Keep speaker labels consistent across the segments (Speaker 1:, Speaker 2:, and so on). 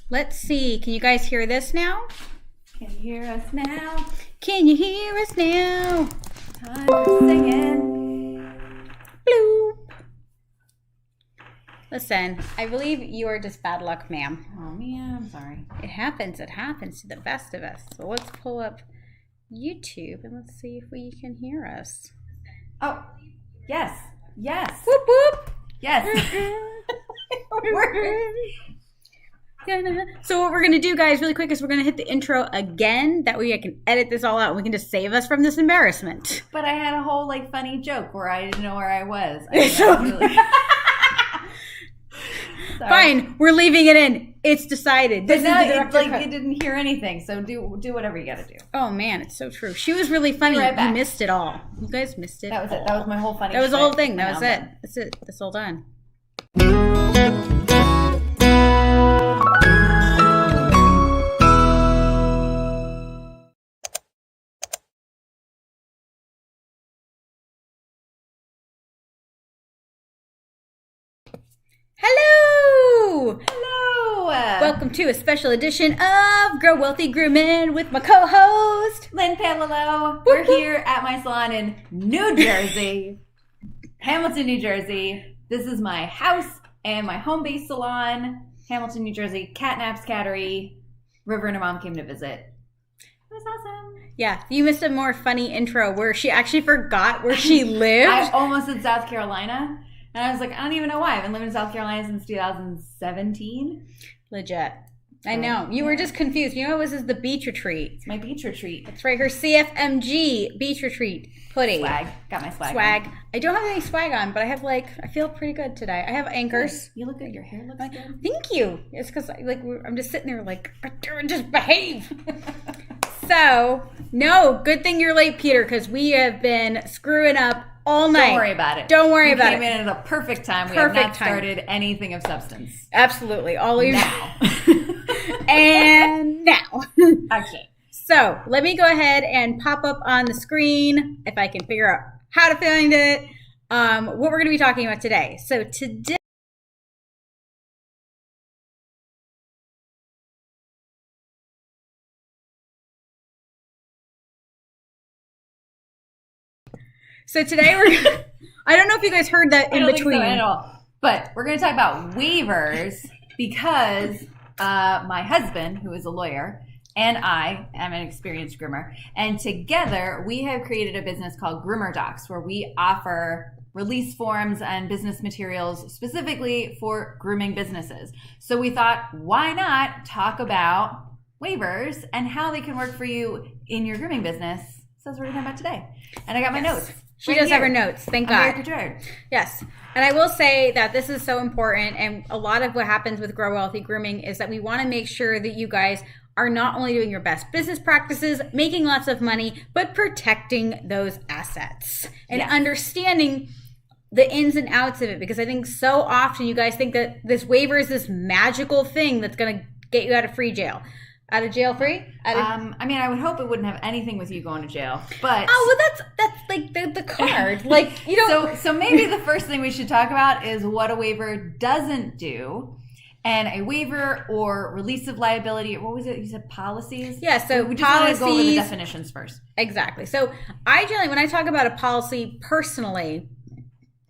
Speaker 1: Let's see. Can you guys hear this now?
Speaker 2: Can you hear us now?
Speaker 1: Can you hear us now?
Speaker 2: Time for singing.
Speaker 1: Bloop. Listen, I believe you are just bad luck, ma'am.
Speaker 2: Oh, man, I'm sorry.
Speaker 1: It happens. It happens to the best of us. So let's pull up YouTube and let's see if we can hear us.
Speaker 2: Oh, yes. Yes.
Speaker 1: Whoop, whoop.
Speaker 2: Yes.
Speaker 1: So what we're going to do, guys, really quick is we're going to hit the intro again. That way I can edit this all out and we can just save us from this embarrassment.
Speaker 2: But I had a whole, funny joke where I didn't know where I was.
Speaker 1: Fine, we're leaving it in. It's decided.
Speaker 2: But now you didn't hear anything, so do whatever you got to do.
Speaker 1: Oh, man, it's so true. She was really funny.
Speaker 2: Right back.
Speaker 1: You missed it all. You guys missed it.
Speaker 2: That was it. That was my whole funny
Speaker 1: That was the whole thing. That was it. That's it. That's all done. Hello!
Speaker 2: Hello!
Speaker 1: Welcome to a special edition of Grow Wealthy Grooming with my co-host,
Speaker 2: Lynn Palillo. We're here at my salon in New Jersey, Hamilton, New Jersey. This is my house and my home-based salon, Hamilton, New Jersey. Catnaps, Cattery. River and her mom came to visit. It was awesome.
Speaker 1: Yeah, you missed a more funny intro where she actually forgot where she lived.
Speaker 2: I almost said South Carolina. And I was like, I don't even know why. I've been living in South Carolina since 2017.
Speaker 1: Legit. I know. You were just confused. You know, this is the beach retreat.
Speaker 2: It's my beach retreat.
Speaker 1: That's right. Her CFMG beach retreat hoodie.
Speaker 2: Swag. Got my swag.
Speaker 1: Swag. I don't have any swag on, but I have I feel pretty good today. I have anchors.
Speaker 2: You look good. Your hair looks good.
Speaker 1: Thank you. It's because I'm just sitting there just behave. So, no, good thing you're late, Peter, because we have been screwing up all night.
Speaker 2: Don't worry about it.
Speaker 1: Don't worry about it.
Speaker 2: We came in at a perfect time. We have not started anything of substance.
Speaker 1: Absolutely. All of you.
Speaker 2: Now.
Speaker 1: And now.
Speaker 2: Actually.
Speaker 1: So, let me go ahead and pop up on the screen, if I can figure out how to find it, what we're going to be talking about today. So, today. I don't know if you guys heard that in between.
Speaker 2: I don't think so at all. But we're going to talk about waivers because my husband, who is a lawyer, and I am an experienced groomer. And together we have created a business called Groomer Docs, where we offer release forms and business materials specifically for grooming businesses. So we thought, why not talk about waivers and how they can work for you in your grooming business? So that's what we're going to talk about today. And I got my notes.
Speaker 1: She does have her notes. Thank God.
Speaker 2: I'm very prepared.
Speaker 1: Yes. And I will say that this is so important. And a lot of what happens with Grow Wealthy Grooming is that we want to make sure that you guys are not only doing your best business practices, making lots of money, but protecting those assets and understanding the ins and outs of it. Because I think so often you guys think that this waiver is this magical thing that's going to get you out of jail free?
Speaker 2: I mean, I would hope it wouldn't have anything with you going to jail, but
Speaker 1: that's like the card. Like, you know.
Speaker 2: So maybe the first thing we should talk about is what a waiver doesn't do. And a waiver or release of liability, what was it? You said policies?
Speaker 1: Yeah, so
Speaker 2: we just want to go over the definitions first.
Speaker 1: Exactly. So I generally, when I talk about a policy personally,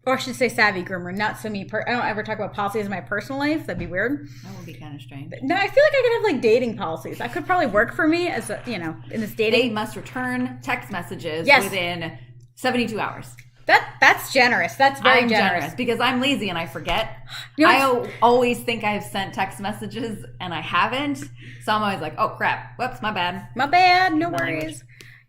Speaker 1: or I should say Savvy Groomer, not so me. I don't ever talk about policies in my personal life. That'd be weird.
Speaker 2: That would be kind of strange.
Speaker 1: But no, I feel like I could have like dating policies. That could probably work for me as in this dating.
Speaker 2: They must return text messages within 72 hours.
Speaker 1: That's generous. That's very generous.
Speaker 2: Because I'm lazy and I forget. I always think I've sent text messages and I haven't. So I'm always like, oh crap. Whoops, my bad.
Speaker 1: My bad. No worries.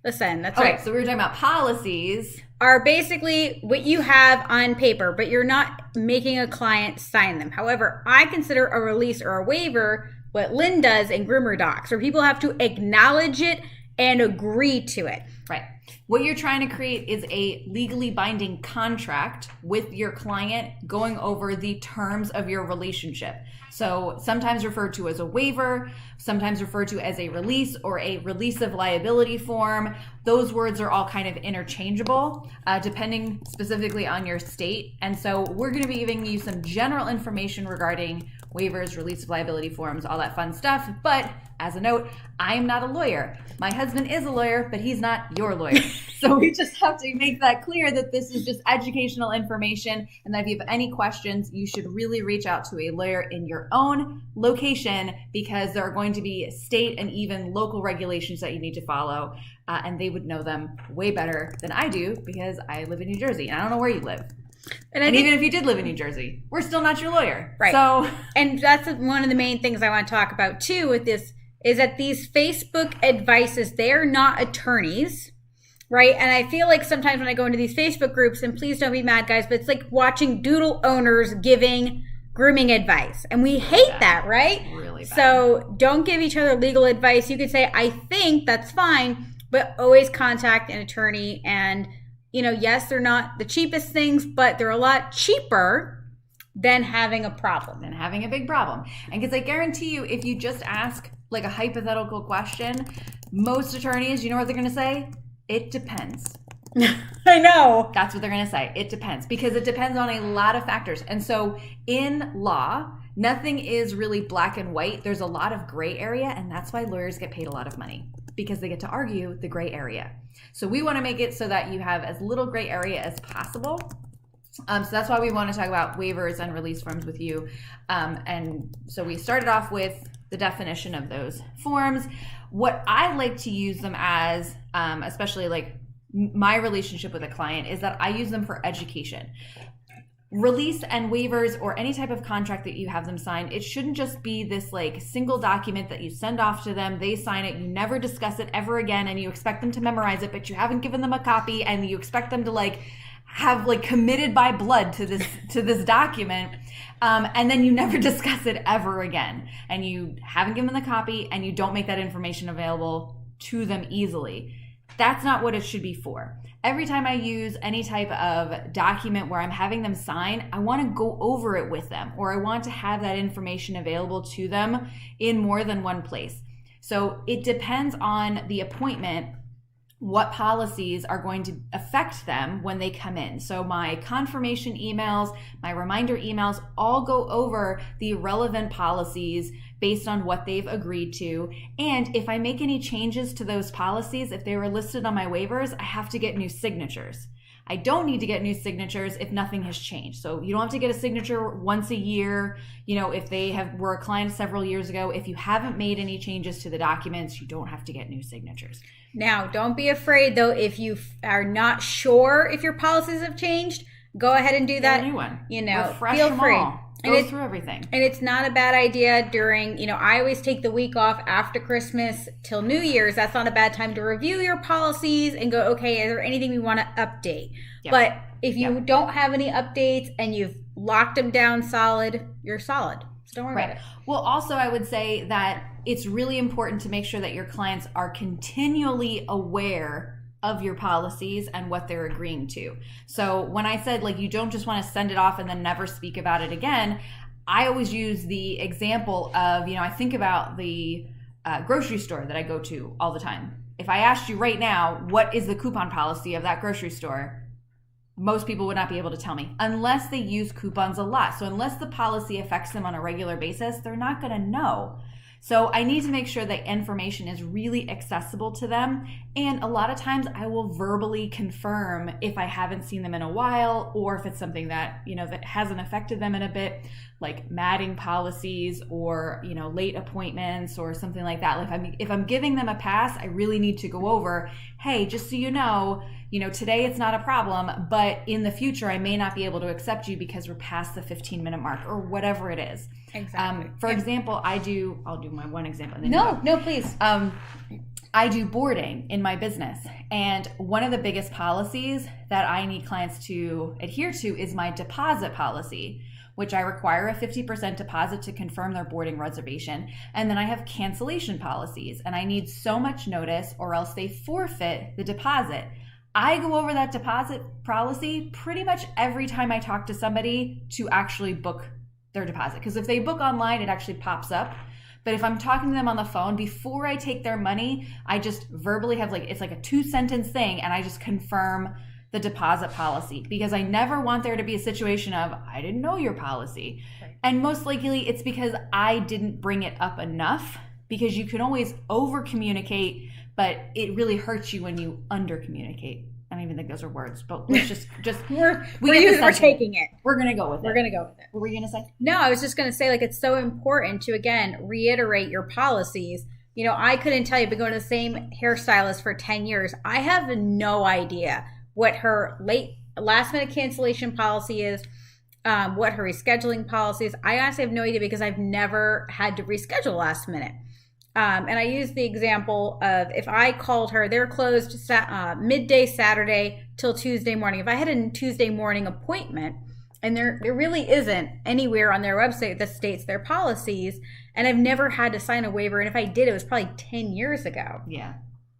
Speaker 1: Listen, that's right.
Speaker 2: So we were talking about policies.
Speaker 1: Are basically what you have on paper, but you're not making a client sign them. However, I consider a release or a waiver what Lynn does in Groomer Docs, where people have to acknowledge it and agree to it.
Speaker 2: Right. What you're trying to create is a legally binding contract with your client going over the terms of your relationship. So sometimes referred to as a waiver, sometimes referred to as a release or a release of liability form. Those words are all kind of interchangeable, depending specifically on your state. And so we're going to be giving you some general information regarding waivers, release of liability forms, all that fun stuff. But as a note, I am not a lawyer. My husband is a lawyer, but he's not your lawyer. So we just have to make that clear that this is just educational information, and that if you have any questions, you should really reach out to a lawyer in your own location, because there are going to be state and even local regulations that you need to follow, and they would know them way better than I do, because I live in New Jersey, and I don't know where you live. And even if you did live in New Jersey, we're still not your lawyer.
Speaker 1: Right.
Speaker 2: So,
Speaker 1: and that's one of the main things I want to talk about too with this, is that these Facebook advices, they're not attorneys, right? And I feel like sometimes when I go into these Facebook groups, and please don't be mad, guys, but it's like watching doodle owners giving grooming advice. And we hate that, right?
Speaker 2: Really bad.
Speaker 1: So don't give each other legal advice. You could say, I think, that's fine, but always contact an attorney. And, yes, they're not the cheapest things, but they're a lot cheaper than having a problem.
Speaker 2: Than having a big problem. And because I guarantee you, if you just ask like a hypothetical question, most attorneys, you know what they're going to say? It depends.
Speaker 1: I know.
Speaker 2: That's what they're going to say. It depends, because it depends on a lot of factors. And so in law, nothing is really black and white. There's a lot of gray area, and that's why lawyers get paid a lot of money, because they get to argue the gray area. So we want to make it so that you have as little gray area as possible. So that's why we want to talk about waivers and release forms with you. And so we started off with the definition of those forms. What I like to use them as, especially like my relationship with a client, is that I use them for education. release and waivers or any type of contract that you have them sign, it shouldn't just be this like single document that you send off to them, they sign it, you never discuss it ever again, and you expect them to memorize it, but you haven't given them a copy, and you expect them to like have like committed by blood to this document, and then you never discuss it ever again, and you haven't given them the copy, and you don't make that information available to them easily. That's not what it should be for. Every time I use any type of document where I'm having them sign, I want to go over it with them, or I want to have that information available to them in more than one place. So it depends on the appointment what policies are going to affect them when they come in. So my confirmation emails, my reminder emails all go over the relevant policies based on what they've agreed to. And if I make any changes to those policies, if they were listed on my waivers, I have to get new signatures. I don't need to get new signatures if nothing has changed. So you don't have to get a signature once a year. If they were a client several years ago, if you haven't made any changes to the documents, you don't have to get new signatures.
Speaker 1: Now, don't be afraid though, if you are not sure if your policies have changed, go ahead and do that.
Speaker 2: Get a new one.
Speaker 1: Refresh feel free.
Speaker 2: Go through everything.
Speaker 1: And it's not a bad idea during, I always take the week off after Christmas till New Year's. That's not a bad time to review your policies and go, okay, is there anything we want to update? Yep. But if you don't have any updates and you've locked them down solid, you're solid. So don't worry about it.
Speaker 2: Well, also I would say that it's really important to make sure that your clients are continually aware of your policies and what they're agreeing to. So when I said like you don't just want to send it off and then never speak about it again, I always use the example of, I think about the grocery store that I go to all the time. If I asked you right now, what is the coupon policy of that grocery store? Most people would not be able to tell me unless they use coupons a lot. So unless the policy affects them on a regular basis, they're not going to know. So I need to make sure that information is really accessible to them. And a lot of times I will verbally confirm if I haven't seen them in a while, or if it's something that, that hasn't affected them in a bit, like matting policies or, late appointments or something like that. If I'm giving them a pass, I really need to go over, hey, just so you know, today it's not a problem, but in the future I may not be able to accept you because we're past the 15-minute mark or whatever it is.
Speaker 1: Exactly.
Speaker 2: For example, I'll do my one example.
Speaker 1: No, please.
Speaker 2: I do boarding in my business, and one of the biggest policies that I need clients to adhere to is my deposit policy, which I require a 50% deposit to confirm their boarding reservation. And then I have cancellation policies, and I need so much notice or else they forfeit the deposit. I go over that deposit policy pretty much every time I talk to somebody to actually book their deposit. Because if they book online, it actually pops up. But if I'm talking to them on the phone, before I take their money, I just verbally have it's like a 2-sentence thing, and I just confirm the deposit policy, because I never want there to be a situation of, I didn't know your policy. Right. And most likely it's because I didn't bring it up enough, because you can always over communicate, but it really hurts you when you under communicate. I don't even think those are words, but let's just
Speaker 1: we're taking it.
Speaker 2: We're going to go with it.
Speaker 1: We're going to go with it.
Speaker 2: What were you going to say?
Speaker 1: No, I was just going to say, it's so important to, again, reiterate your policies. I couldn't tell you, I've been going to the same hairstylist for 10 years. I have no idea what her last minute cancellation policy is, what her rescheduling policy is. I honestly have no idea, because I've never had to reschedule last minute. And I use the example of, if I called her, they're closed midday Saturday till Tuesday morning. If I had a Tuesday morning appointment, and there really isn't anywhere on their website that states their policies, and I've never had to sign a waiver, and if I did, it was probably 10 years ago.
Speaker 2: Yeah,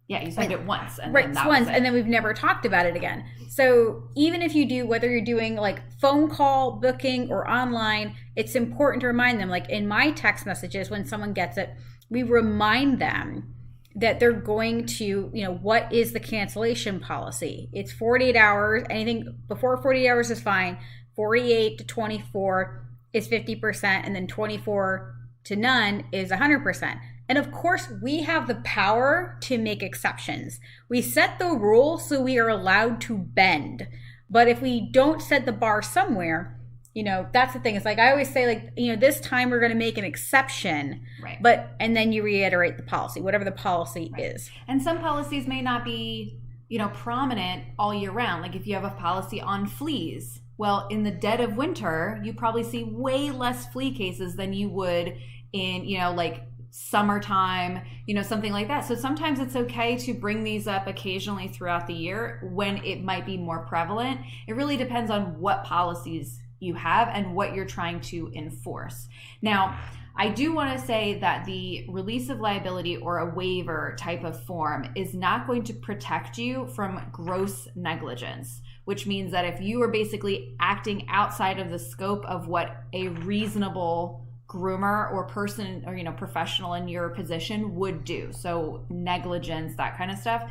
Speaker 2: you signed it once. And
Speaker 1: right,
Speaker 2: then that
Speaker 1: once,
Speaker 2: was it.
Speaker 1: And then we've never talked about it again. So even if you do, whether you're doing phone call booking or online, it's important to remind them, in my text messages, when someone gets it, we remind them that they're going to, what is the cancellation policy? It's 48 hours. Anything before 48 hours is fine. 48 to 24 is 50%, and then 24 to none is 100%. And of course, we have the power to make exceptions. We set the rule, so we are allowed to bend. But if we don't set the bar somewhere, that's the thing. It's I always say, this time we're going to make an exception,
Speaker 2: right?
Speaker 1: And then you reiterate the policy, whatever the policy is.
Speaker 2: And some policies may not be, prominent all year round. If you have a policy on fleas, Well, in the dead of winter, you probably see way less flea cases than you would in, like summertime, something like that. So sometimes it's okay to bring these up occasionally throughout the year when it might be more prevalent. It really depends on what policies you have and what you're trying to enforce. Now, I do want to say that the release of liability or a waiver type of form is not going to protect you from gross negligence, which means that if you are basically acting outside of the scope of what a reasonable groomer or person or professional in your position would do, so negligence, that kind of stuff,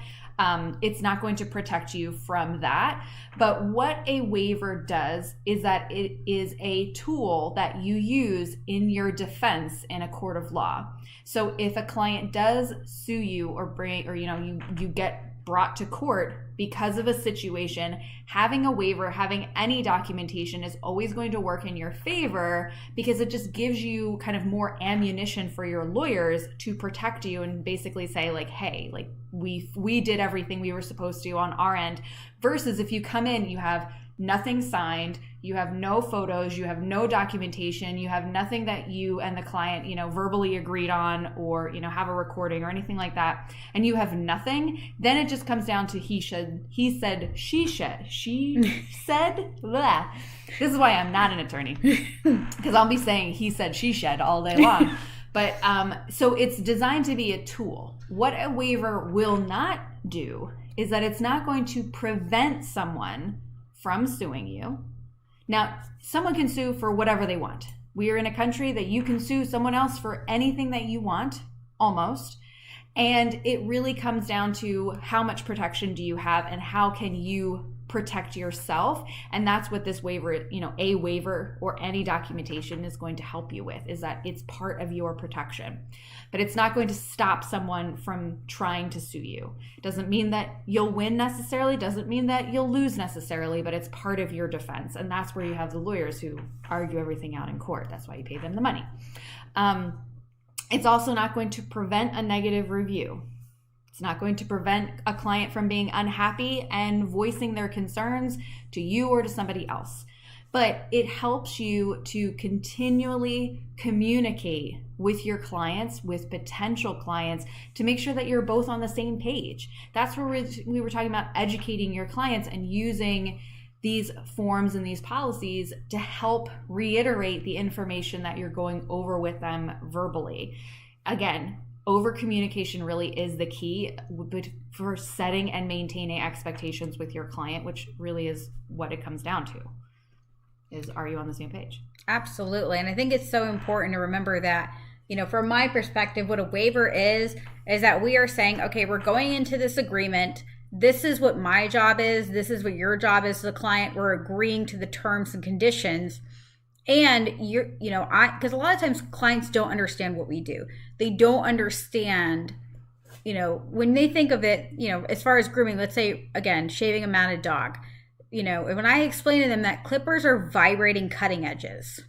Speaker 2: it's not going to protect you from that. But what a waiver does is that it is a tool that you use in your defense in a court of law. So if a client does sue you or you get brought to court because of a situation, having a waiver, having any documentation is always going to work in your favor, because it just gives you kind of more ammunition for your lawyers to protect you and basically say like, hey, like we did everything we were supposed to on our end, versus if you come in, you have nothing signed, you have no photos, you have no documentation, you have nothing that you and the client, verbally agreed on, or, have a recording or anything like that, and you have nothing, then it just comes down to he said, she said, blah. This is why I'm not an attorney, because I'll be saying he said, she said all day long. But so it's designed to be a tool. What a waiver will not do is that it's not going to prevent someone from suing you. Now, someone can sue for whatever they want. We are in a country that you can sue someone else for anything that you want, almost. And it really comes down to how much protection do you have and how can you protect yourself. And that's what this waiver, a waiver or any documentation is going to help you with, is that it's part of your protection. But it's not going to stop someone from trying to sue you. Doesn't mean that you'll win necessarily, doesn't mean that you'll lose necessarily, but it's part of your defense. And that's where you have the lawyers who argue everything out in court. That's why you pay them the money. It's also not going to prevent a negative review. It's not going to prevent a client from being unhappy and voicing their concerns to you or to somebody else. But it helps you to continually communicate with your clients, with potential clients, to make sure that you're both on the same page. That's where we were talking about educating your clients and using these forms and these policies to help reiterate the information that you're going over with them verbally. Again, over communication really is the key for setting and maintaining expectations with your client, which really is what it comes down to, is are you on the same page?
Speaker 1: Absolutely. And I think it's so important to remember that, from my perspective, what a waiver is that we are saying, okay, we're going into this agreement. This is what my job is. This is what your job is to the client. We're agreeing to the terms and conditions. And because a lot of times clients don't understand what we do. They don't understand, when they think of it, as far as grooming, let's say, again, shaving a matted dog, when I explain to them that clippers are vibrating cutting edges,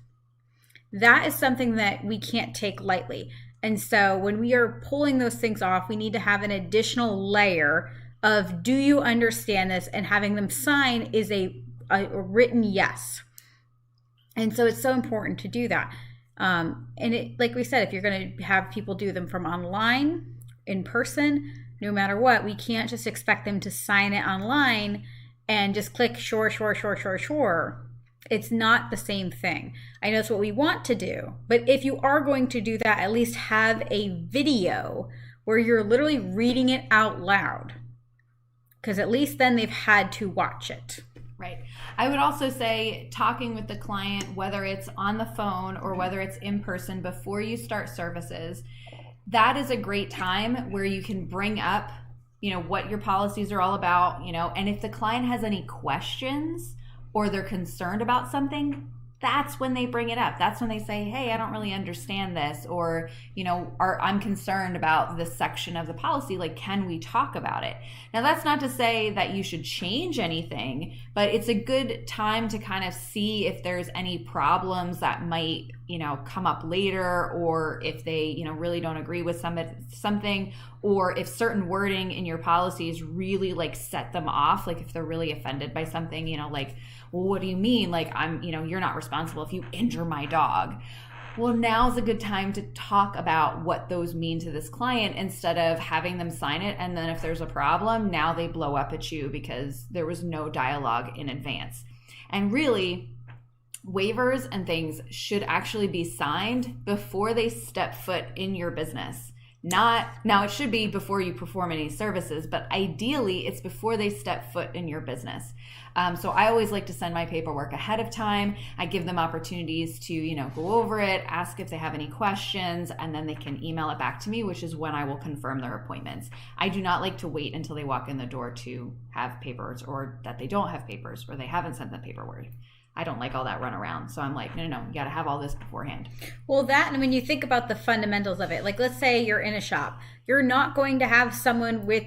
Speaker 1: that is something that we can't take lightly. And so when we are pulling those things off, we need to have an additional layer of, do you understand this? And having them sign is a written yes. And so it's so important to do that. And it, like we said, if you're going to have people do them from online, in person, no matter what, we can't just expect them to sign it online and just click sure. It's not the same thing. I know it's what we want to do, but if you are going to do that, at least have a video where you're literally reading it out loud, because at least then they've had to watch it.
Speaker 2: Right. I would also say talking with the client, whether it's on the phone or whether it's in person before you start services, that is a great time where you can bring up, what your policies are all about, and if the client has any questions or they're concerned about something, that's when they bring it up. That's when they say, hey, I don't really understand this, or, I'm concerned about this section of the policy. Like, can we talk about it? Now, that's not to say that you should change anything, but it's a good time to kind of see if there's any problems that might come up later, or if they, really don't agree with something, or if certain wording in your policies really like set them off, like if they're really offended by something, like, well, what do you mean? Like, you're not responsible if you injure my dog. Well, now's a good time to talk about what those mean to this client instead of having them sign it. And then if there's a problem, now they blow up at you because there was no dialogue in advance. And really, waivers and things should actually be signed before they step foot in your business. Now it should be before you perform any services, but ideally it's before they step foot in your business. So I always like to send my paperwork ahead of time. I give them opportunities to, go over it, ask if they have any questions, and then they can email it back to me, which is when I will confirm their appointments. I do not like to wait until they walk in the door to have papers, or that they don't have papers, or they haven't sent the paperwork. I don't like all that run around. So I'm like, no, you got to have all this beforehand.
Speaker 1: Well, that, and when you think about the fundamentals of it, like let's say you're in a shop, you're not going to have someone with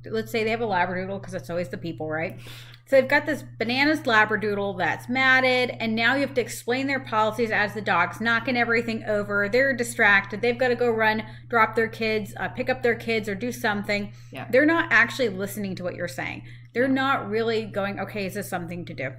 Speaker 1: let's say they have a Labradoodle, because that's always the people, right? So they've got this bananas Labradoodle that's matted, and now you have to explain their policies as the dog's knocking everything over. They're distracted. They've got to go drop their kids, pick up their kids, or do something.
Speaker 2: Yeah.
Speaker 1: They're not actually listening to what you're saying. They're not really going, okay, is this something to do?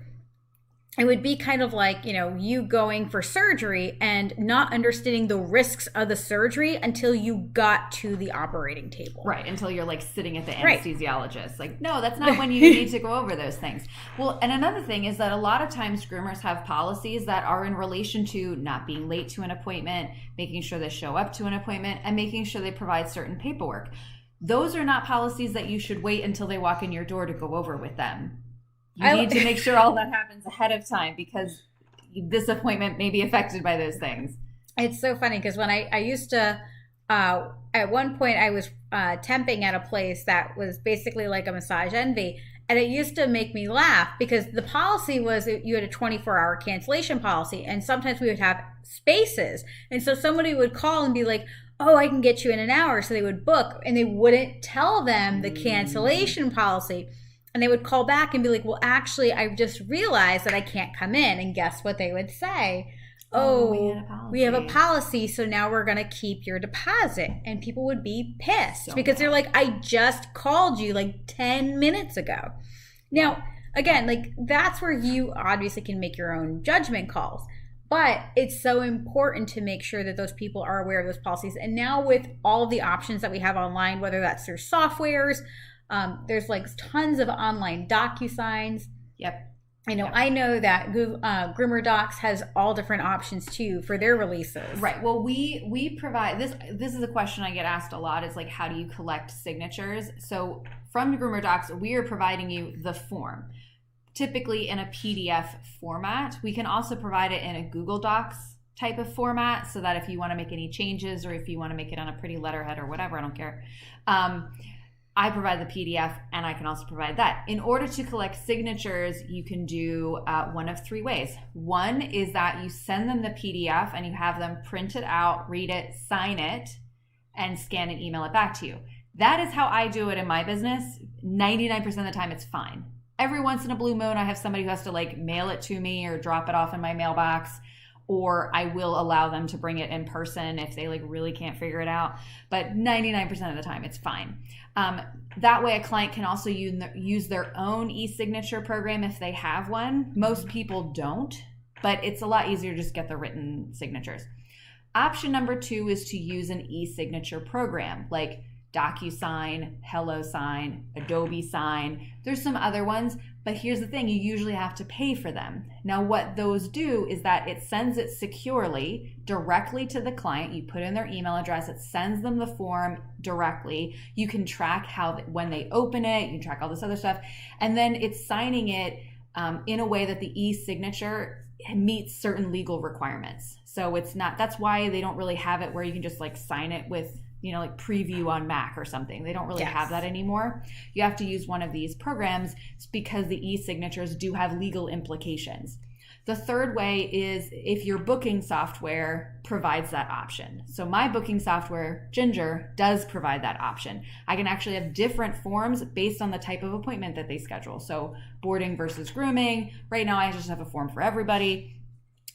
Speaker 1: It would be kind of like, you going for surgery and not understanding the risks of the surgery until you got to the operating table.
Speaker 2: Right, until you're like sitting at the anesthesiologist. Like, no, that's not when you need to go over those things. Well, and another thing is that a lot of times groomers have policies that are in relation to not being late to an appointment, making sure they show up to an appointment, and making sure they provide certain paperwork. Those are not policies that you should wait until they walk in your door to go over with them. You need to make sure all that happens ahead of time, because this appointment may be affected by those things.
Speaker 1: It's so funny because when I used to, at one point I was temping at a place that was basically like a Massage Envy. And it used to make me laugh because the policy was you had a 24-hour cancellation policy. And sometimes we would have spaces. And so somebody would call and be like, oh, I can get you in an hour. So they would book, and they wouldn't tell them the cancellation policy. And they would call back and be like, well, actually, I just realized that I can't come in. And guess what they would say? Oh, we have a policy, so now we're going to keep your deposit. And people would be pissed because they're like, I just called you like 10 minutes ago. Now, again, like that's where you obviously can make your own judgment calls. But it's so important to make sure that those people are aware of those policies. And now with all of the options that we have online, whether that's through softwares, there's like tons of online DocuSigns.
Speaker 2: Yep.
Speaker 1: I know that Groomer Docs has all different options too for their releases.
Speaker 2: Right. Well, we provide this. This is a question I get asked a lot. Is like, how do you collect signatures? So from Groomer Docs, we are providing you the form, typically in a PDF format. We can also provide it in a Google Docs type of format, so that if you want to make any changes, or if you want to make it on a pretty letterhead or whatever, I don't care. I provide the PDF, and I can also provide that. In order to collect signatures, you can do one of three ways. One is that you send them the PDF and you have them print it out, read it, sign it, and scan and email it back to you. That is how I do it in my business. 99% of the time, it's fine. Every once in a blue moon, I have somebody who has to like mail it to me or drop it off in my mailbox, or I will allow them to bring it in person if they like really can't figure it out. But 99% of the time, it's fine. That way a client can also use their own e-signature program if they have one. Most people don't, but it's a lot easier to just get the written signatures. Option number 2 is to use an e-signature program like DocuSign, HelloSign, Adobe Sign. There's some other ones, but here's the thing, you usually have to pay for them. Now what those do is that it sends it securely directly to the client. You put in their email address, it sends them the form directly. You can track when they open it, you can track all this other stuff, and then it's signing it in a way that the e-signature meets certain legal requirements. So it's not, that's why they don't really have it where you can just like sign it with, like preview on Mac or something. They don't really have that anymore. You have to use one of these programs because the e-signatures do have legal implications. The third way is if your booking software provides that option. So my booking software, Ginger, does provide that option. I can actually have different forms based on the type of appointment that they schedule. So boarding versus grooming. Right now I just have a form for everybody.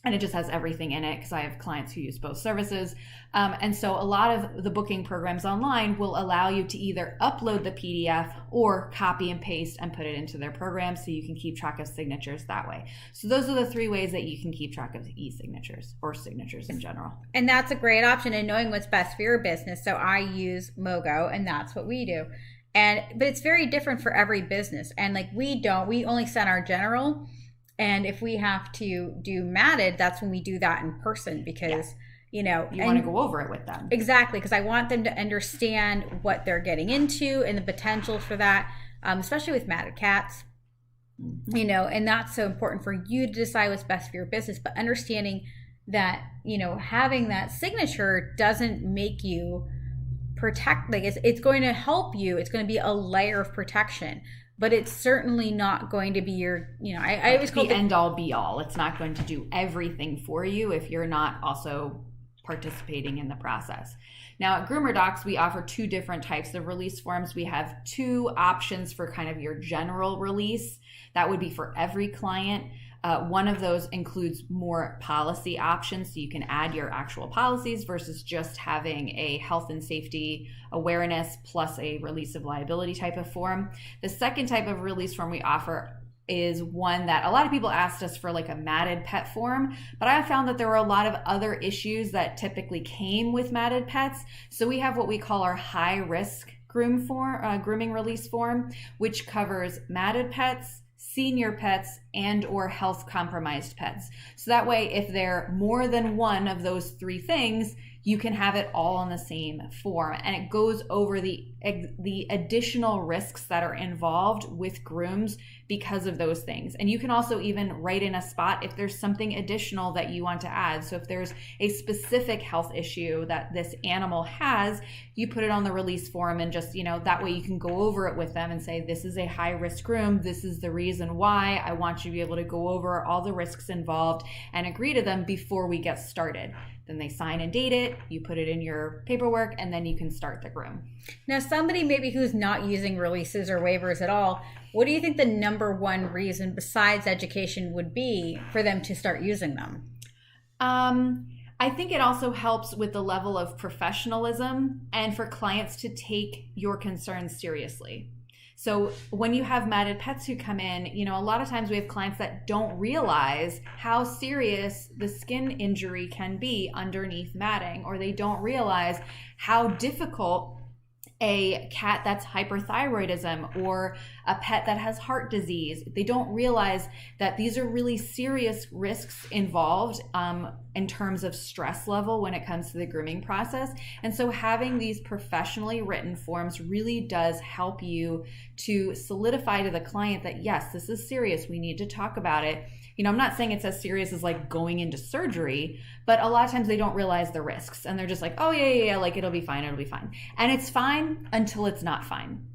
Speaker 2: And it just has everything in it because I have clients who use both services. And so a lot of the booking programs online will allow you to either upload the PDF or copy and paste and put it into their program so you can keep track of signatures that way. So those are the 3 ways that you can keep track of e-signatures or signatures in general.
Speaker 1: And that's a great option in knowing what's best for your business. So I use Mogo, and that's what we do. But it's very different for every business. And like we only send our general. And if we have to do matted, that's when we do that in person because, you want
Speaker 2: to go over it with them.
Speaker 1: Exactly, because I want them to understand what they're getting into and the potential for that, especially with matted cats, and that's so important for you to decide what's best for your business. But understanding that, having that signature doesn't make you protect, like it's going to help you. It's going to be a layer of protection. But it's certainly not going to be your, I always call it
Speaker 2: the end all be all. It's not going to do everything for you if you're not also participating in the process. Now at Groomer Docs, we offer 2 different types of release forms. We have 2 options for kind of your general release. That would be for every client. One of those includes more policy options, so you can add your actual policies versus just having a health and safety awareness plus a release of liability type of form. The second type of release form we offer is one that a lot of people asked us for, like a matted pet form, but I found that there were a lot of other issues that typically came with matted pets. So we have what we call our high risk grooming release form, which covers matted pets, senior pets, and or health compromised pets. So that way, if they're more than one of those 3 things, you can have it all in the same form. And it goes over the additional risks that are involved with grooms because of those things. And you can also even write in a spot if there's something additional that you want to add. So if there's a specific health issue that this animal has, you put it on the release form and just, that way you can go over it with them and say, this is a high risk groom. This is the reason why. I want you to be able to go over all the risks involved and agree to them before we get started. Then they sign and date it, you put it in your paperwork, and then you can start the groom.
Speaker 1: Now, somebody maybe who's not using releases or waivers at all, what do you think the number one reason besides education would be for them to start using them?
Speaker 2: I think it also helps with the level of professionalism and for clients to take your concerns seriously. So when you have matted pets who come in, a lot of times we have clients that don't realize how serious the skin injury can be underneath matting, or they don't realize how difficult a cat that's hyperthyroidism or a pet that has heart disease. They don't realize that these are really serious risks involved in terms of stress level when it comes to the grooming process. And so having these professionally written forms really does help you to solidify to the client that, yes, this is serious. We need to talk about it. I'm not saying it's as serious as like going into surgery, but a lot of times they don't realize the risks and they're just like, oh yeah, like it'll be fine. And it's fine until it's not fine.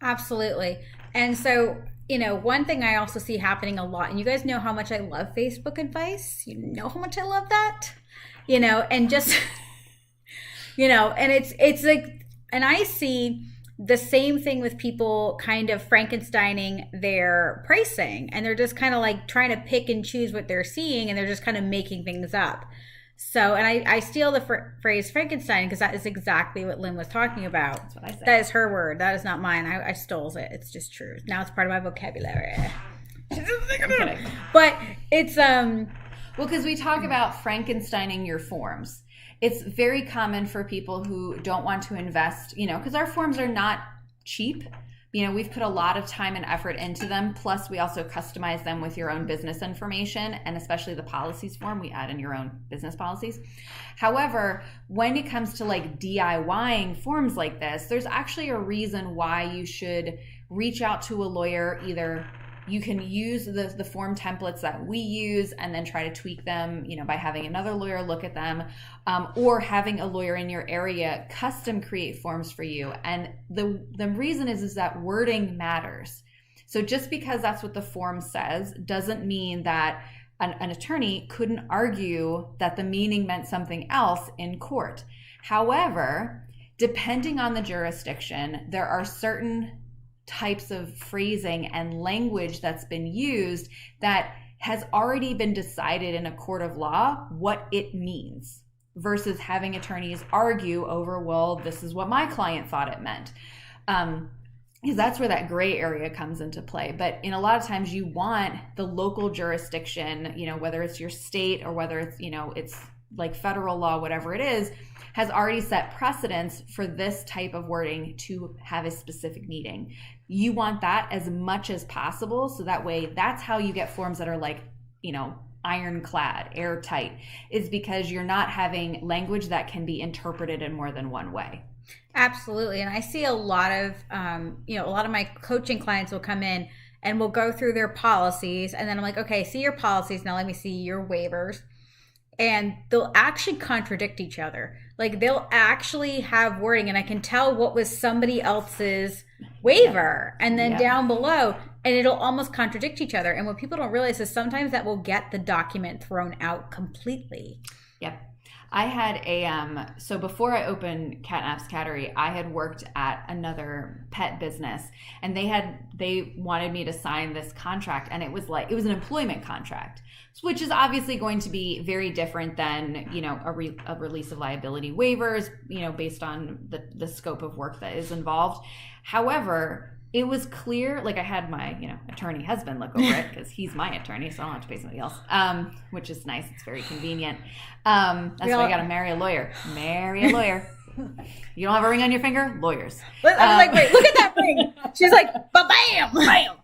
Speaker 1: Absolutely. And so, one thing I also see happening a lot, and you guys know how much I love Facebook advice. You know how much I love that, and just, and it's like, and I see the same thing with people kind of Frankensteining their pricing, and they're just kind of like trying to pick and choose what they're seeing, and they're just kind of making things up. So, and I steal the phrase Frankenstein because that is exactly what Lynn was talking about.
Speaker 2: That's what I said.
Speaker 1: That is her word. That is not mine. I stole it. It's just true. Now it's part of my vocabulary. But it's well,
Speaker 2: because we talk about Frankensteining your forms. It's very common for people who don't want to invest, because our forms are not cheap. We've put a lot of time and effort into them. Plus, we also customize them with your own business information, and especially the policies form, we add in your own business policies. However, when it comes to like DIYing forms like this, there's actually a reason why you should reach out to a lawyer. Either you can use the form templates that we use and then try to tweak them, by having another lawyer look at them, or having a lawyer in your area custom create forms for you. And the reason is that wording matters. So just because that's what the form says doesn't mean that an attorney couldn't argue that the meaning meant something else in court. However, depending on the jurisdiction, there are certain types of phrasing and language that's been used that has already been decided in a court of law what it means, versus having attorneys argue over, well, this is what my client thought it meant. Because that's where that gray area comes into play. But in a lot of times you want the local jurisdiction, whether it's your state or whether it's, it's like federal law, whatever it is, has already set precedents for this type of wording to have a specific meaning. You want that as much as possible. So that way, that's how you get forms that are like, ironclad, airtight, is because you're not having language that can be interpreted in more than one way.
Speaker 1: Absolutely. And I see a lot of, a lot of my coaching clients will come in and we'll go through their policies. And then I'm like, okay, see your policies. Now let me see your waivers. And they'll actually contradict each other. Like they'll actually have wording, and I can tell what was somebody else's waiver and then down below, and it'll almost contradict each other. And what people don't realize is sometimes that will get the document thrown out completely.
Speaker 2: Yep. I had so before I opened Catnaps Cattery, I had worked at another pet business, and they wanted me to sign this contract, and it was an employment contract, which is obviously going to be very different than, a release of liability waivers, based on the scope of work that is involved. However, it was clear, like I had my, attorney husband look over it because he's my attorney, so I don't have to pay somebody else, which is nice. It's very convenient. That's why I got to marry a lawyer. Marry a lawyer. You don't have a ring on your finger? Lawyers.
Speaker 1: I was like, wait, look at that ring. She's like, ba-bam, bam,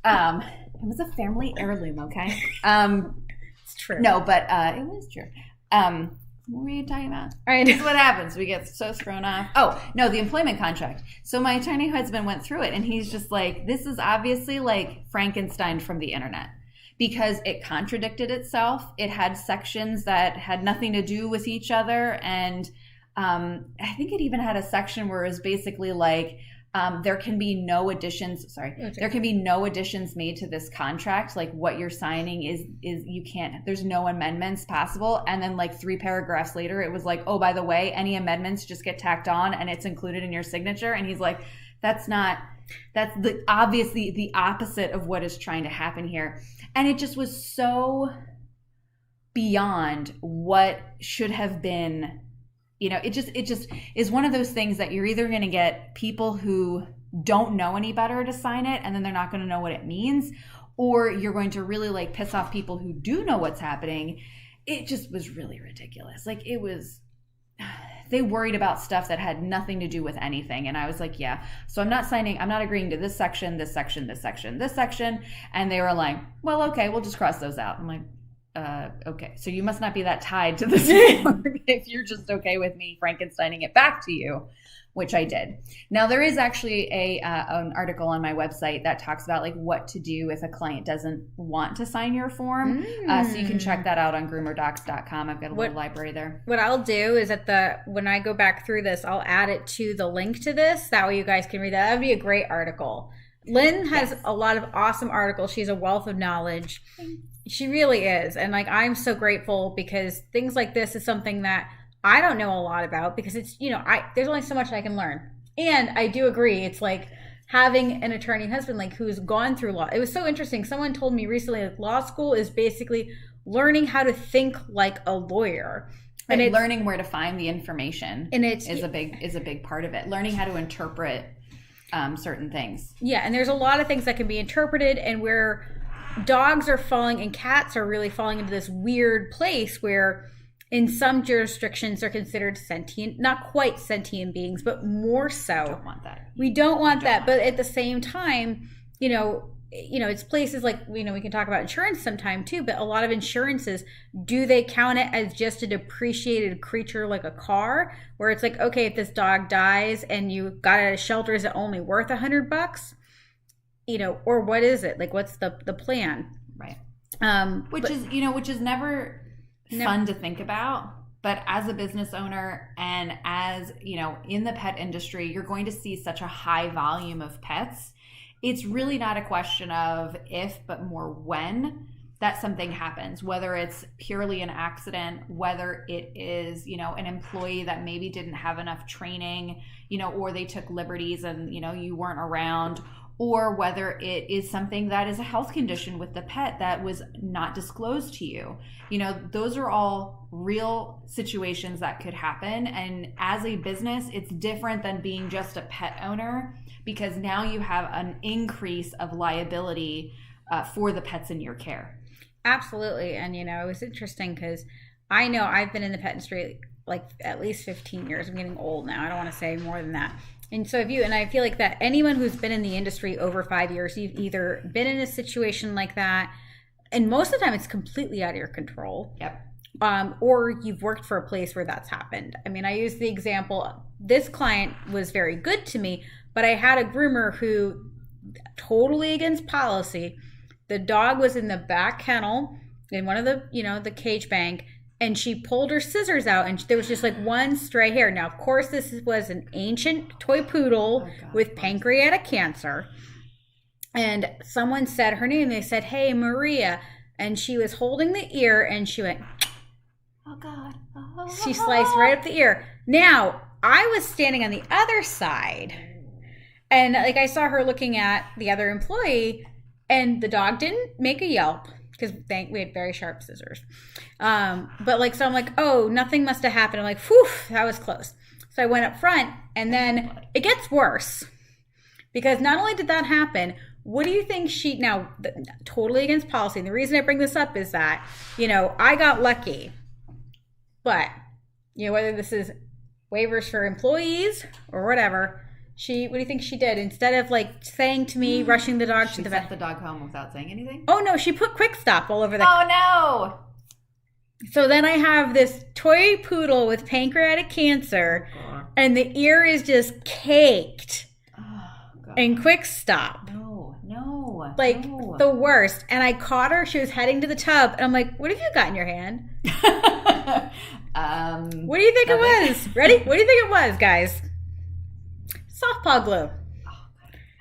Speaker 2: bam. It was a family heirloom, okay?
Speaker 1: It's true.
Speaker 2: No, but it was true. What were you talking about?
Speaker 1: All right.
Speaker 2: This is what happens. We get so thrown off. Oh, no, the employment contract. So my attorney husband went through it, and he's just like, this is obviously like Frankenstein from the internet, because it contradicted itself. It had sections that had nothing to do with each other. And I think it even had a section where it was basically like, there can be no additions. There can be no additions made to this contract. Like what you're signing is you can't. There's no amendments possible. And then like 3 paragraphs later, it was like, oh, by the way, any amendments just get tacked on, and it's included in your signature. And he's like, that's obviously the opposite of what is trying to happen here. And it just was so beyond what should have been. It just is one of those things that you're either going to get people who don't know any better to sign it, and then they're not going to know what it means, or you're going to really like piss off people who do know what's happening. It just was really ridiculous. Like they worried about stuff that had nothing to do with anything. And I was like, yeah, so I'm not agreeing to this section, this section, this section, this section. And they were like, well, okay, we'll just cross those out. I'm like, okay, so you must not be that tied to this if you're just okay with me Frankensteining it back to you, which I did. Now there is actually an article on my website that talks about like what to do if a client doesn't want to sign your form. So you can check that out on groomerdocs.com. I've got a little library there.
Speaker 1: What I'll do is when I go back through this, I'll add it to the link to this. That way you guys can read that. That'd be a great article. Lynn has a lot of awesome articles. She's a wealth of knowledge. She really is. And like, I'm so grateful because things like this is something that I don't know a lot about, because it's, there's only so much I can learn. And I do agree. It's like having an attorney husband, like who's gone through law. It was so interesting. Someone told me recently that law school is basically learning how to think like a lawyer.
Speaker 2: And learning where to find the information is a big part of it. Learning how to interpret certain things.
Speaker 1: Yeah. And there's a lot of things that can be interpreted, and where dogs are falling and cats are really falling into this weird place where in some jurisdictions they're considered sentient, not quite sentient beings, but more so.
Speaker 2: We don't want that.
Speaker 1: We don't want that. But at the same time, it's places like, we can talk about insurance sometime too, but a lot of insurances, do they count it as just a depreciated creature like a car, where it's like, okay, if this dog dies and you got it at a shelter, is it only worth $100? Or what is it? Like, what's the plan?
Speaker 2: Right. Which is never fun to think about. But as a business owner and as, in the pet industry, you're going to see such a high volume of pets. It's really not a question of if, but more when that something happens, whether it's purely an accident, whether it is, an employee that maybe didn't have enough training, or they took liberties and, you weren't around, or whether it is something that is a health condition with the pet that was not disclosed to you. You know, those are all real situations that could happen. And as a business, it's different than being just a pet owner, because now you have an increase of liability for the pets in your care.
Speaker 1: Absolutely. And, you know, it was interesting because I know I've been in the pet industry like at least 15 years. I'm getting old now. I don't want to say more than that. And so I feel like that anyone who's been in the industry over 5 years, you've either been in a situation like that, and most of the time it's completely out of your control.
Speaker 2: Yep.
Speaker 1: Or you've worked for a place where that's happened. I mean, I use the example, this client was very good to me, but I had a groomer who, totally against policy, the dog was in the back kennel in one of the, you know, the cage bank, and she pulled her scissors out and there was just like one stray hair. Now, of course, this was an ancient toy poodle with pancreatic cancer. And someone said her name. They said, "Hey, Maria." And she was holding the ear and she went,
Speaker 2: "Oh, God."
Speaker 1: She sliced right up the ear. Now, I was standing on the other side and like I saw her looking at the other employee, and the dog didn't make a yelp, because we had very sharp scissors. But like, so I'm like, oh, nothing must have happened. I'm like, whew, that was close. So I went up front, and then it gets worse, because not only did that happen, what do you think now, totally against policy. And the reason I bring this up is that, you know, I got lucky, but you know, whether this is waivers for employees or whatever, what do you think she did? Instead of like saying to me, rushing the dog to the vet.
Speaker 2: She sent the dog home without saying anything?
Speaker 1: Oh no, she put Quick Stop all over the.
Speaker 2: Oh no!
Speaker 1: So then I have this toy poodle with pancreatic cancer, and the ear is just caked in Quick Stop.
Speaker 2: No.
Speaker 1: Like the worst. And I caught her. She was heading to the tub, and I'm like, "What have you got in your hand?" What do you think it was? Ready? What do you think it was, guys? Softball glue.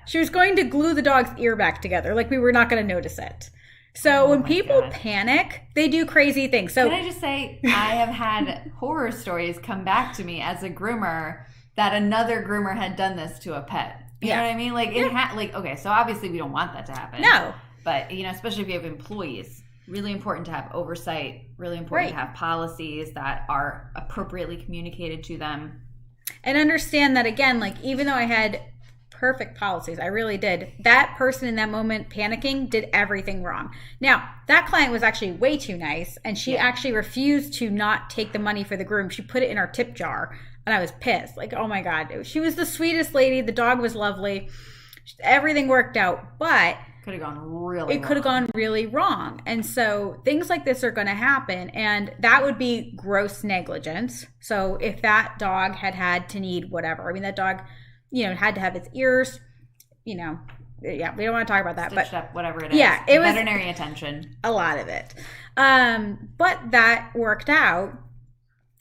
Speaker 1: She was going to glue the dog's ear back together. Like we were not going to notice it. So when people panic, they do crazy things. So
Speaker 2: can I just say, I have had horror stories come back to me as a groomer that another groomer had done this to a pet. You know what I mean? Like okay, so obviously we don't want that to happen.
Speaker 1: No.
Speaker 2: But you know, especially if you have employees, really important to have oversight, really important to have policies that are appropriately communicated to them.
Speaker 1: And understand that, again, like even though I had perfect policies, I really did, that person in that moment panicking did everything wrong. Now, that client was actually way too nice, and she actually refused to not take the money for the groom. She put it in our tip jar, and I was pissed. Like, oh my God. She was the sweetest lady. The dog was lovely. Everything worked out, but
Speaker 2: could have gone really
Speaker 1: it could have gone really wrong. And so things like this are going to happen, and that would be gross negligence. So if that dog had to need whatever, I mean, that dog, you know, had to have its ears, you know, we don't want to talk about that,
Speaker 2: stitched
Speaker 1: but
Speaker 2: up, whatever it is.
Speaker 1: Yeah, it was
Speaker 2: veterinary attention.
Speaker 1: A lot of it. But that worked out,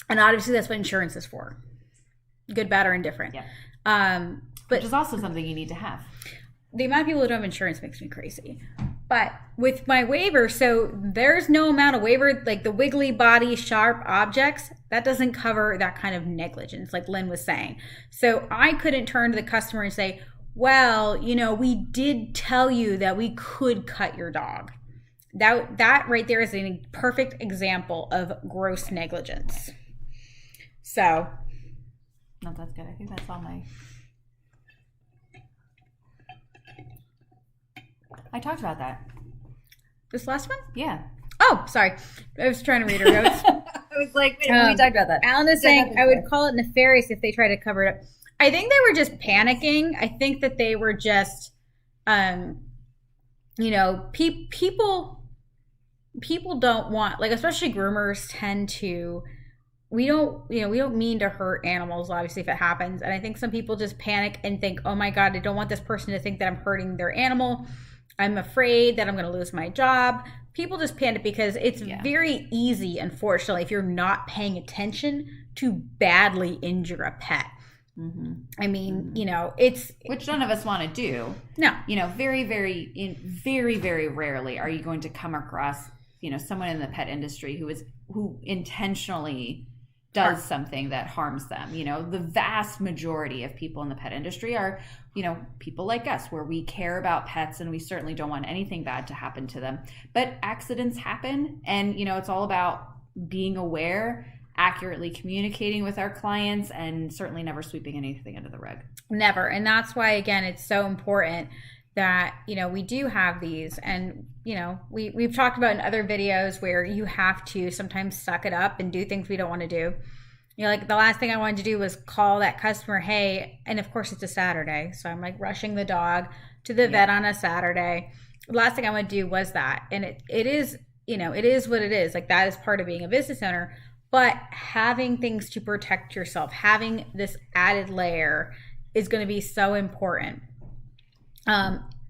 Speaker 1: and obviously that's what insurance is for. Good, bad, or indifferent.
Speaker 2: Yeah.
Speaker 1: But
Speaker 2: which is also something you need to have.
Speaker 1: The amount of people who don't have insurance makes me crazy. But with my waiver, so there's no amount of waiver, like the wiggly body, sharp objects, that doesn't cover that kind of negligence, like Lynn was saying. So I couldn't turn to the customer and say, well, you know, we did tell you that we could cut your dog. That right there is a perfect example of gross negligence. So.
Speaker 2: No, that's good. I think that's all my... I talked about that.
Speaker 1: This last one?
Speaker 2: Yeah.
Speaker 1: Oh, sorry. I was trying to read her notes.
Speaker 2: I was like, wait, we talked about that.
Speaker 1: Alan is saying, I would call it nefarious if they try to cover it up. I think they were just panicking. I think that they were just, you know, people don't want, like, especially groomers tend to, we don't mean to hurt animals, obviously, if it happens. And I think some people just panic and think, oh my God, I don't want this person to think that I'm hurting their animal. I'm afraid that I'm going to lose my job. People just panic because it's very easy, unfortunately, if you're not paying attention, to badly injure a pet. Mm-hmm. I mean, you know, it's...
Speaker 2: Which none of us want to do.
Speaker 1: No.
Speaker 2: You know, very, very rarely are you going to come across, you know, someone in the pet industry who intentionally does something that harms them. You know, the vast majority of people in the pet industry are, you know, people like us, where we care about pets and we certainly don't want anything bad to happen to them. But accidents happen, and, you know, it's all about being aware, accurately communicating with our clients, and certainly never sweeping anything under the rug.
Speaker 1: Never. And that's why, again, it's so important that, you know, we do have these. And, you know, we've talked about in other videos where you have to sometimes suck it up and do things we don't want to do. You know, like the last thing I wanted to do was call that customer, hey, and of course it's a Saturday, so I'm like rushing the dog to the vet on a Saturday. The last thing I want to do was that. And it is, you know, it is what it is. Like, that is part of being a business owner. But having things to protect yourself, having this added layer is going to be so important.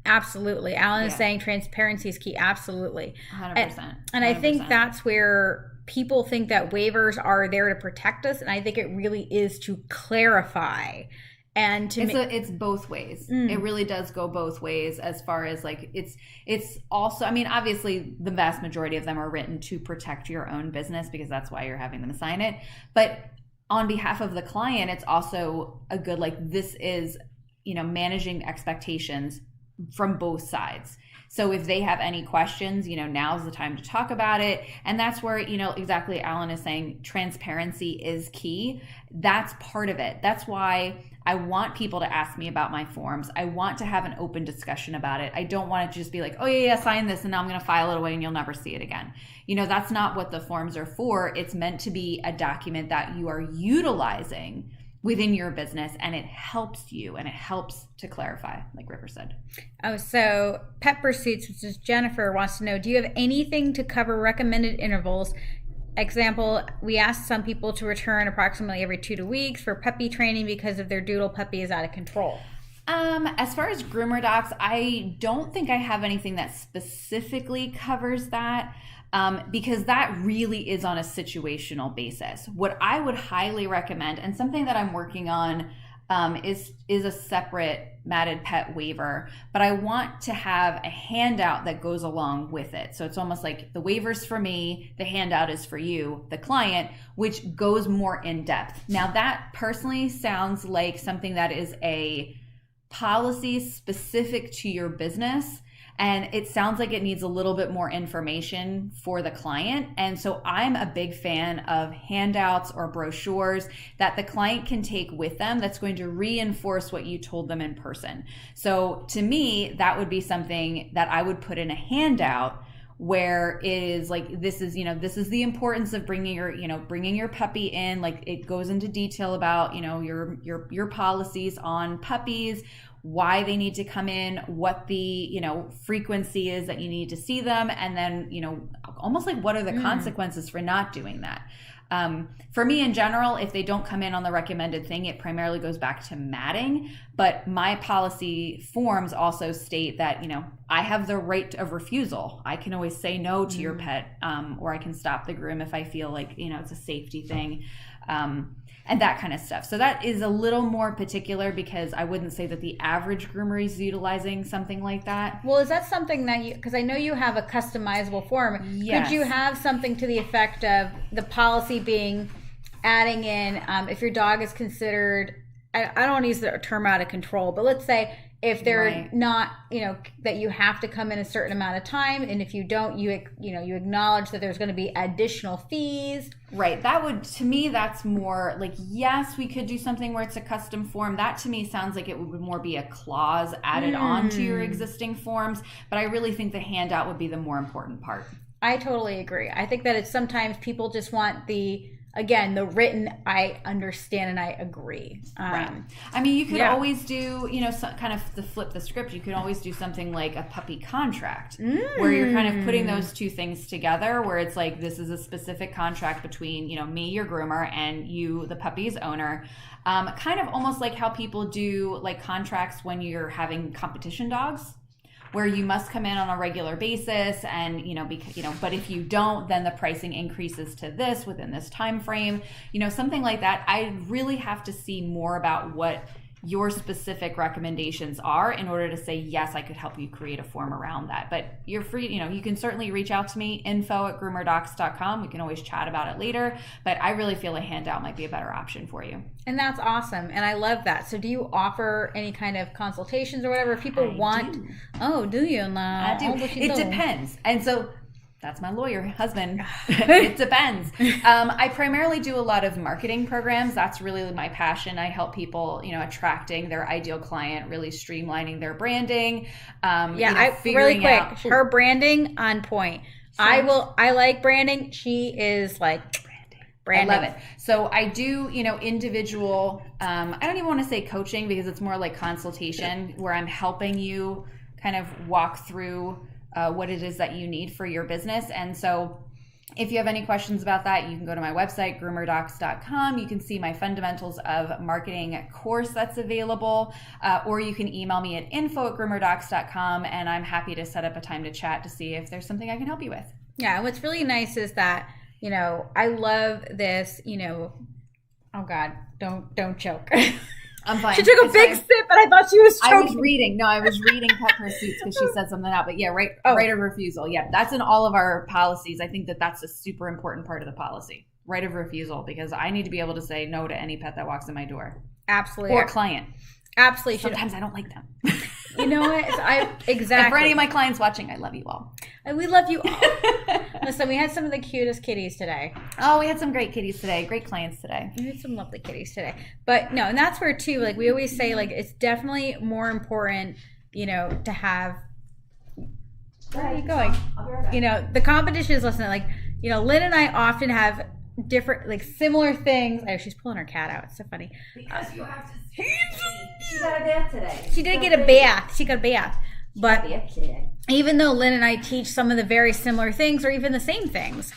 Speaker 1: Absolutely. Alan is saying transparency is key. Absolutely.
Speaker 2: 100%.
Speaker 1: And I think that's where people think that waivers are there to protect us. And I think it really is to clarify. And to
Speaker 2: it's both ways. It really does go both ways, as far as like it's also, I mean, obviously the vast majority of them are written to protect your own business, because that's why you're having them sign it. But on behalf of the client, it's also a good, like, this is, you know, managing expectations from both sides. So if they have any questions, you know, now's the time to talk about it. And that's where, you know, exactly Alan is saying, transparency is key. That's part of it. That's why I want people to ask me about my forms. I want to have an open discussion about it. I don't want it to just be like, oh yeah, sign this, and now I'm going to file it away and you'll never see it again. You know, that's not what the forms are for. It's meant to be a document that you are utilizing within your business, and it helps you, and it helps to clarify, like River said.
Speaker 1: Oh, so Pet Pursuits, which is Jennifer, wants to know, do you have anything to cover recommended intervals? Example, we asked some people to return approximately every 2 weeks for puppy training because of their doodle puppy is out of control.
Speaker 2: As far as groomer docs, I don't think I have anything that specifically covers that. Because that really is on a situational basis. What I would highly recommend, and something that I'm working on, is a separate matted pet waiver, but I want to have a handout that goes along with it. So it's almost like the waiver's for me, the handout is for you, the client, which goes more in depth. Now, that personally sounds like something that is a policy specific to your business. And it sounds like it needs a little bit more information for the client. And so I'm a big fan of handouts or brochures that the client can take with them that's going to reinforce what you told them in person. So to me, that would be something that I would put in a handout, where it is like, this is, you know, this is the importance of bringing your puppy in. Like, it goes into detail about, you know, your policies on puppies, why they need to come in, what the, you know, frequency is that you need to see them, and then, you know, almost like, what are the consequences for not doing that? For me in general, if they don't come in on the recommended thing, it primarily goes back to matting. But my policy forms also state that, you know, I have the right of refusal. I can always say no to your pet, or I can stop the groom if I feel like, you know, it's a safety thing. And that kind of stuff. So that is a little more particular, because I wouldn't say that the average groomer is utilizing something like that.
Speaker 1: Well, is that something that you, because I know you have a customizable form.
Speaker 2: Yes.
Speaker 1: Could you have something to the effect of the policy being adding in, if your dog is considered, I don't want to use the term out of control, but let's say if they're not, you know, that you have to come in a certain amount of time, and if you don't, you acknowledge that there's going to be additional fees.
Speaker 2: Right. That would, to me, that's more like, yes, we could do something where it's a custom form. That to me sounds like it would more be a clause added on to your existing forms. But I really think the handout would be the more important part.
Speaker 1: I totally agree. I think that it's sometimes people just want the written, I understand and I agree.
Speaker 2: Right. I mean, you could always do, you know, kind of to flip the script, you could always do something like a puppy contract, where you're kind of putting those two things together, where it's like, this is a specific contract between, you know, me, your groomer, and you, the puppy's owner. Kind of almost like how people do like contracts when you're having competition dogs, where you must come in on a regular basis, and, you know, because, you know, but if you don't, then the pricing increases to this within this time frame, you know, something like that. I really have to see more about what your specific recommendations are in order to say, yes, I could help you create a form around that. But you're free, you can certainly reach out to me, info@groomerdocs.com. We can always chat about it later, but I really feel a handout might be a better option for you.
Speaker 1: And that's awesome. And I love that. So do you offer any kind of consultations or whatever if people want?
Speaker 2: Do.
Speaker 1: Oh, do you?
Speaker 2: I do. It depends. And so that's my lawyer husband. It depends. I primarily do a lot of marketing programs. That's really my passion. I help people, attracting their ideal client, really streamlining their branding.
Speaker 1: Really quick, her branding on point. Sure. I like branding. She is like branding.
Speaker 2: I love it. So I do, individual, I don't even want to say coaching because it's more like consultation where I'm helping you kind of walk through what it is that you need for your business. And so if you have any questions about that, you can go to my website, groomerdocs.com. You can see my Fundamentals of Marketing course that's available, or you can email me at info@groomerdocs.com, and I'm happy to set up a time to chat to see if there's something I can help you with.
Speaker 1: Yeah, and what's really nice is that, I love this, oh God, don't choke.
Speaker 2: I'm fine.
Speaker 1: She took a big sip, and I thought she was choking.
Speaker 2: I was reading Cut Her Suits because she said something out. But yeah, right of refusal. Yeah, that's in all of our policies. I think that's a super important part of the policy. Right of refusal, because I need to be able to say no to any pet that walks in my door.
Speaker 1: Absolutely.
Speaker 2: Or client.
Speaker 1: Absolutely.
Speaker 2: Sometimes I don't like them.
Speaker 1: You know what? Exactly.
Speaker 2: And for any of my clients watching, I love you all.
Speaker 1: We love you all. Listen, we had some of the cutest kitties today.
Speaker 2: Oh, we had some great kitties today. Great clients today.
Speaker 1: We had some lovely kitties today. But no, and that's where too, like we always say, like it's definitely more important, to have. Where are you going?
Speaker 2: I'll be right back.
Speaker 1: The competition is listening. Like, Lynn and I often have different, like similar things. Oh, she's pulling her cat out. It's so funny.
Speaker 2: Because you have to. She got a bath today.
Speaker 1: She did get a bath. She got a bath. But even though Lynn and I teach some of the very similar things or even the same things.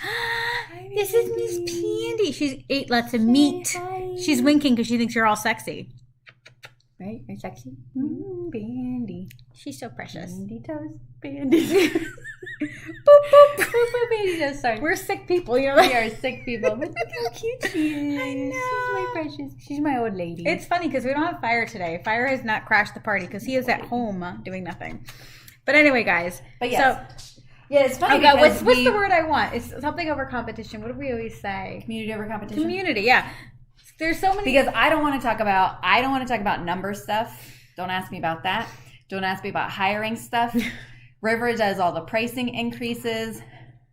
Speaker 1: This is Miss Pandy. She's ate lots of meat. She's winking because she thinks you're all sexy. Right? You're sexy? Pandy. She's so precious.
Speaker 2: Pandy toes. Pandy. Boop,
Speaker 1: boop. Boop, boop, Pandy toes. Sorry. We're sick people. We
Speaker 2: are sick people. But look how cute she is.
Speaker 1: I know.
Speaker 2: She's my precious. She's my old lady.
Speaker 1: It's funny because we don't have Fire today. Fire has not crashed the party because he is at home doing nothing. But anyway, guys.
Speaker 2: But yes. So, yeah, it's funny.
Speaker 1: Okay, what's the word I want? It's something over competition. What do we always say?
Speaker 2: Community over competition.
Speaker 1: Community, yeah. There's so many.
Speaker 2: Because I don't want to talk about number stuff. Don't ask me about that. Don't ask me about hiring stuff. River does all the pricing increases.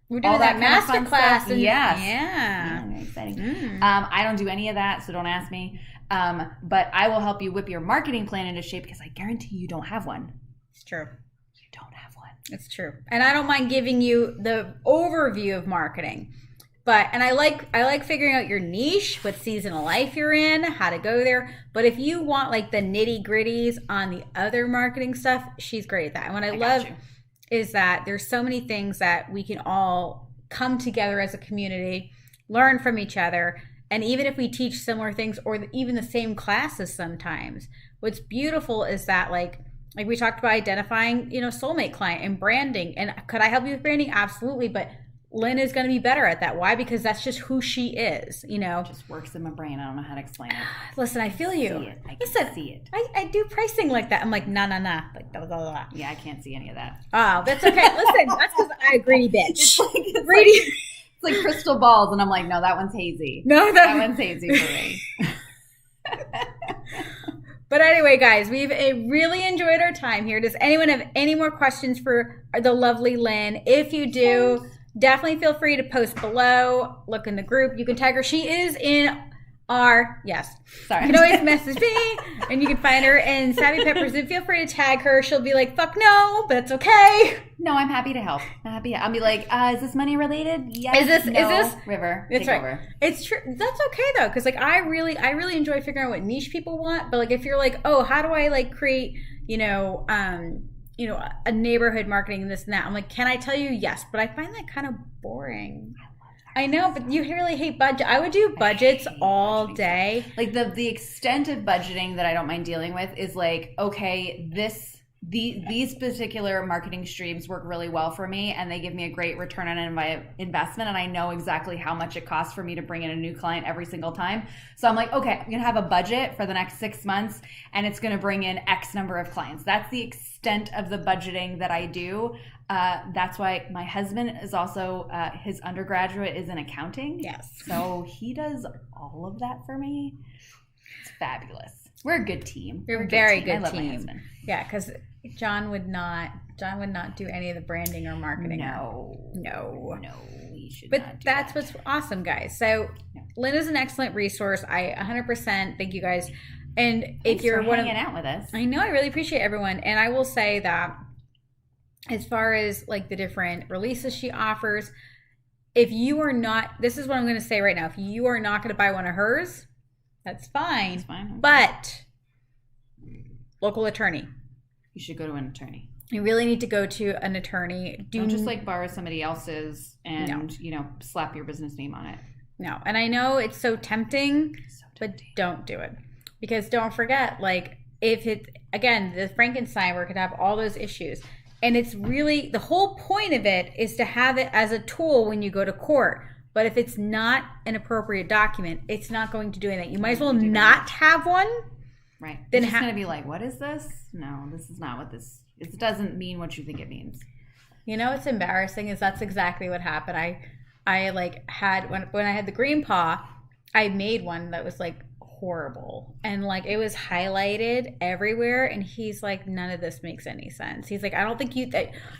Speaker 1: We're doing that master class.
Speaker 2: Yes.
Speaker 1: Yeah.
Speaker 2: Very exciting. I don't do any of that, so don't ask me. But I will help you whip your marketing plan into shape because I guarantee you don't have one.
Speaker 1: It's true.
Speaker 2: You don't have one.
Speaker 1: It's true. And I don't mind giving you the overview of marketing. And I like figuring out your niche, what season of life you're in, how to go there. But if you want like the nitty gritties on the other marketing stuff, she's great at that. And what I love is that there's so many things that we can all come together as a community, learn from each other. And even if we teach similar things or even the same classes sometimes, what's beautiful is that like we talked about identifying, soulmate client and branding. And could I help you with branding? Absolutely. But Lynn is going to be better at that. Why? Because that's just who she is, It
Speaker 2: just works in my brain. I don't know how to explain it.
Speaker 1: Listen, I feel you.
Speaker 2: I can see it.
Speaker 1: I do pricing like that. I'm like, nah. Like, blah, blah, blah.
Speaker 2: Yeah, I can't see any of that.
Speaker 1: Oh, that's okay. Listen, that's because I'm a greedy bitch.
Speaker 2: It's like crystal balls. And I'm like, no, that one's hazy.
Speaker 1: No,
Speaker 2: that one's hazy for me.
Speaker 1: But anyway, guys, we've really enjoyed our time here. Does anyone have any more questions for the lovely Lynn? If you do, definitely feel free to post below. Look in the group. You can tag her. She is in our, yes.
Speaker 2: Sorry.
Speaker 1: You can always message me, and you can find her in Savvy Peppers. And feel free to tag her. She'll be like, fuck no, but it's okay.
Speaker 2: No, I'm happy to help. I'll be like, is this money related? Yes. Is this River?
Speaker 1: It's
Speaker 2: take
Speaker 1: right.
Speaker 2: Over.
Speaker 1: It's true. That's okay though, because like I really enjoy figuring out what niche people want. But like if you're like, oh, how do I like create, a neighborhood marketing and this and that? I'm like, can I tell you? Yes, but I find that kind of boring. I know, but you really hate budget. I would do budgets all day.
Speaker 2: Like the extent of budgeting that I don't mind dealing with is like, okay, this these particular marketing streams work really well for me, and they give me a great return on investment, and I know exactly how much it costs for me to bring in a new client every single time. So I'm like, okay, I'm going to have a budget for the next 6 months, and it's going to bring in X number of clients. That's the extent of the budgeting that I do. That's why my husband is also, his undergraduate is in accounting.
Speaker 1: Yes.
Speaker 2: So he does all of that for me. It's fabulous. We're a good team.
Speaker 1: You're a very good
Speaker 2: team. I love
Speaker 1: team.
Speaker 2: my husband.
Speaker 1: Yeah, because John would not do any of the branding or marketing.
Speaker 2: No, we should
Speaker 1: but
Speaker 2: not do
Speaker 1: that's
Speaker 2: that.
Speaker 1: what's awesome, guys. So Lynn is an excellent resource. I 100% thank you guys. And
Speaker 2: Thanks
Speaker 1: if you're
Speaker 2: for hanging out with us,
Speaker 1: I know I really appreciate everyone. And I will say that as far as like the different releases she offers, if you are not, this is what I'm going to say right now. If you are not going to buy one of hers, that's fine.
Speaker 2: That's fine.
Speaker 1: But local attorney.
Speaker 2: You should go to an attorney.
Speaker 1: You really need to go to an attorney.
Speaker 2: Don't just like borrow somebody else's and slap your business name on it.
Speaker 1: No. And I know it's so tempting, but don't do it. Because don't forget, like, if it, again, the Frankenstein work could have all those issues. And it's really, the whole point of it is to have it as a tool when you go to court. But if it's not an appropriate document, it's not going to do anything. You might as well not have one.
Speaker 2: Right. Then it's going to be like, what is this? No, this is not what this, it doesn't mean what you think it means.
Speaker 1: You know what's embarrassing is that's exactly what happened. I like had, when I had the green paw, I made one that was like horrible. And like it was highlighted everywhere. And he's like, none of this makes any sense. He's like, I don't think you,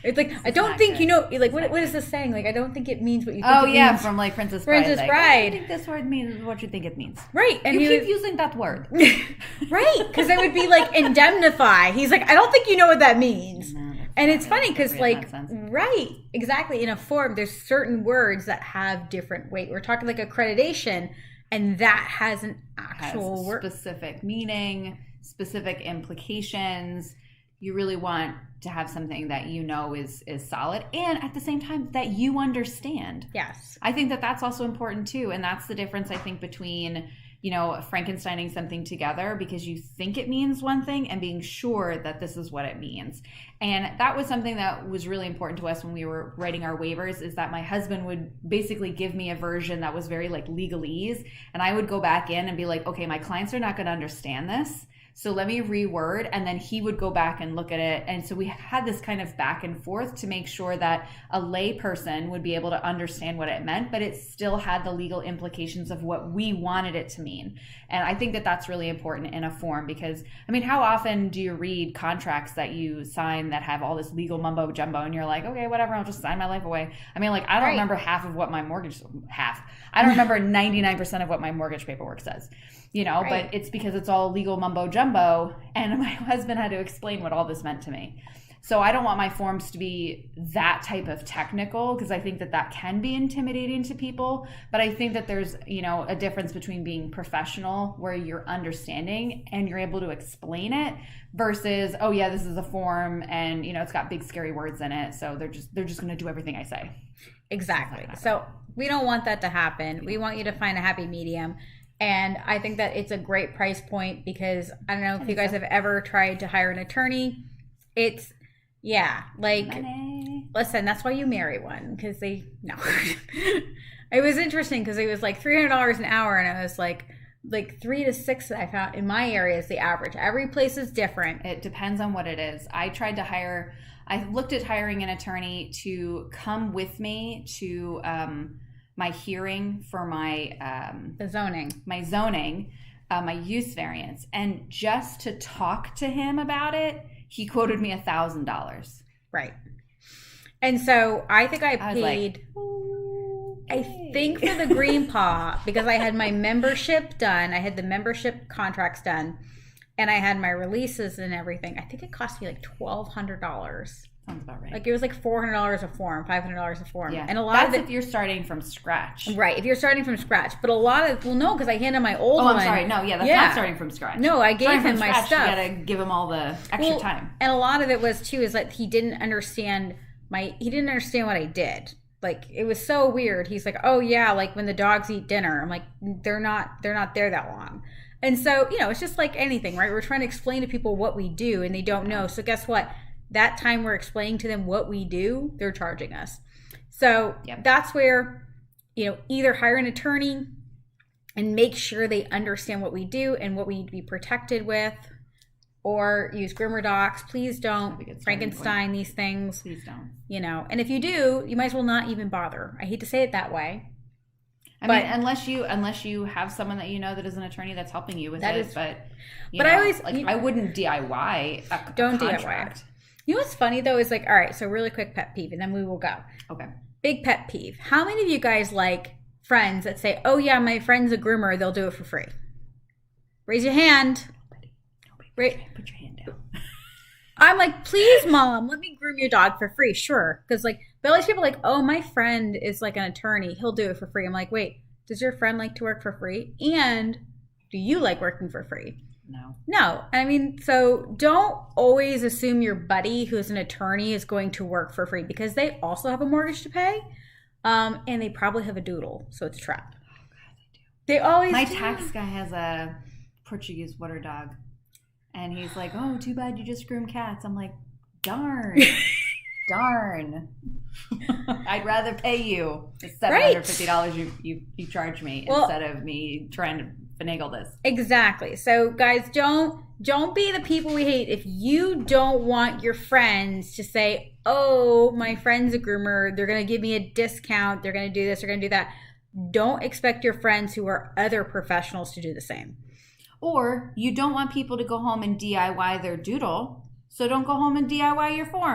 Speaker 1: it's like, I don't think you know, like, what is this saying? Like, I don't think it means what you think it means.
Speaker 2: From like Princess Bride.
Speaker 1: Princess Bride.
Speaker 2: I don't think this word means what you think it means.
Speaker 1: Right.
Speaker 2: And you keep using that word.
Speaker 1: Right. Because it would be like indemnify. He's like, I don't think you know what that means. No, and it's funny because like, right, exactly. In a form, there's certain words that have different weight. We're talking like accreditation. And that has an actual word.
Speaker 2: Specific meaning, specific implications. You really want to have something that you know is solid, and at the same time that you understand.
Speaker 1: Yes.
Speaker 2: I think that that's also important too, and that's the difference I think between, Frankensteining something together because you think it means one thing and being sure that this is what it means. And that was something that was really important to us when we were writing our waivers, is that my husband would basically give me a version that was very like legalese, and I would go back in and be like, okay, my clients are not going to understand this, so let me reword, and then he would go back and look at it. And so we had this kind of back and forth to make sure that a lay person would be able to understand what it meant, but it still had the legal implications of what we wanted it to mean. And I think that that's really important in a form because, I mean, how often do you read contracts that you sign that have all this legal mumbo jumbo and you're like, okay, whatever, I'll just sign my life away. I mean, like, I don't remember half of what my mortgage, I don't remember 99% of what my mortgage paperwork says. But it's because it's all legal mumbo jumbo, and my husband had to explain what all this meant to me. So I don't want my forms to be that type of technical because I think that can be intimidating to people. But I think that there's, a difference between being professional where you're understanding and you're able to explain it versus, oh yeah, this is a form and, it's got big scary words in it. So they're just going to do everything I say.
Speaker 1: Exactly. So we don't want that to happen. We want you to find a happy medium. And I think that it's a great price point because I don't know if you guys have ever tried to hire an attorney. It's, money. Listen, that's why you marry one because it was interesting because it was like $300 an hour and I was like 3 to 6 I found in my area is the average. Every place is different.
Speaker 2: It depends on what it is. I looked at hiring an attorney to come with me to, my hearing for my my use variance, and just to talk to him about it, he quoted me $1,000.
Speaker 1: Right. And so I think I paid. I think for the green paw because I had my membership done. I had the membership contracts done, and I had my releases and everything. I think it cost me like $1,200.
Speaker 2: Sounds about right.
Speaker 1: Like it was like $400 a form, $500 a form.
Speaker 2: Yeah.
Speaker 1: And a lot
Speaker 2: That's
Speaker 1: of it,
Speaker 2: if you're starting from scratch.
Speaker 1: Right. If you're starting from scratch. But a lot of, no, because I handed my old one.
Speaker 2: Oh, I'm sorry. No, yeah, that's not starting from scratch.
Speaker 1: No, I gave him my stuff.
Speaker 2: You got to give him all the extra time.
Speaker 1: And a lot of it was too, is that he didn't understand what I did. Like it was so weird. He's like, oh yeah, like when the dogs eat dinner. I'm like, they're not there that long. And so, it's just like anything, right? We're trying to explain to people what we do and they don't know. So guess what? That time we're explaining to them what we do, they're charging us. So that's where, either hire an attorney and make sure they understand what we do and what we need to be protected with, or use Groomer Docs. Please don't Frankenstein these things.
Speaker 2: Please don't.
Speaker 1: And if you do, you might as well not even bother. I hate to say it that way.
Speaker 2: I mean, unless you have someone that that is an attorney that's helping you with it. But
Speaker 1: I always
Speaker 2: I wouldn't DIY a
Speaker 1: don't
Speaker 2: contract.
Speaker 1: DIY. You know what's funny though is all right. So really quick pet peeve, and then we will go.
Speaker 2: Okay.
Speaker 1: Big pet peeve. How many of you guys like friends that say, "Oh yeah, my friend's a groomer. They'll do it for free"? Raise your hand.
Speaker 2: Nobody. Put your hand down.
Speaker 1: I'm like, please, mom, let me groom your dog for free. Sure. Because but all these people are like, oh, my friend is like an attorney. He'll do it for free. I'm like, wait, does your friend like to work for free? And do you like working for free? No. I mean, so don't always assume your buddy who's an attorney is going to work for free, because they also have a mortgage to pay. And they probably have a doodle. So it's a trap.
Speaker 2: Oh, God, they do.
Speaker 1: They always
Speaker 2: My
Speaker 1: do.
Speaker 2: tax guy has a Portuguese water dog. And he's like, oh, too bad you just groom cats. I'm like, darn. I'd rather pay you the $750 you charge me instead of me trying to finagle this.
Speaker 1: Exactly. So guys, don't be the people we hate. If you don't want your friends to say, oh, my friend's a groomer, they're going to give me a discount, they're going to do this, they're going to do that. Don't expect your friends who are other professionals to do the same.
Speaker 2: Or you don't want people to go home and DIY their doodle, so don't go home and DIY your forms.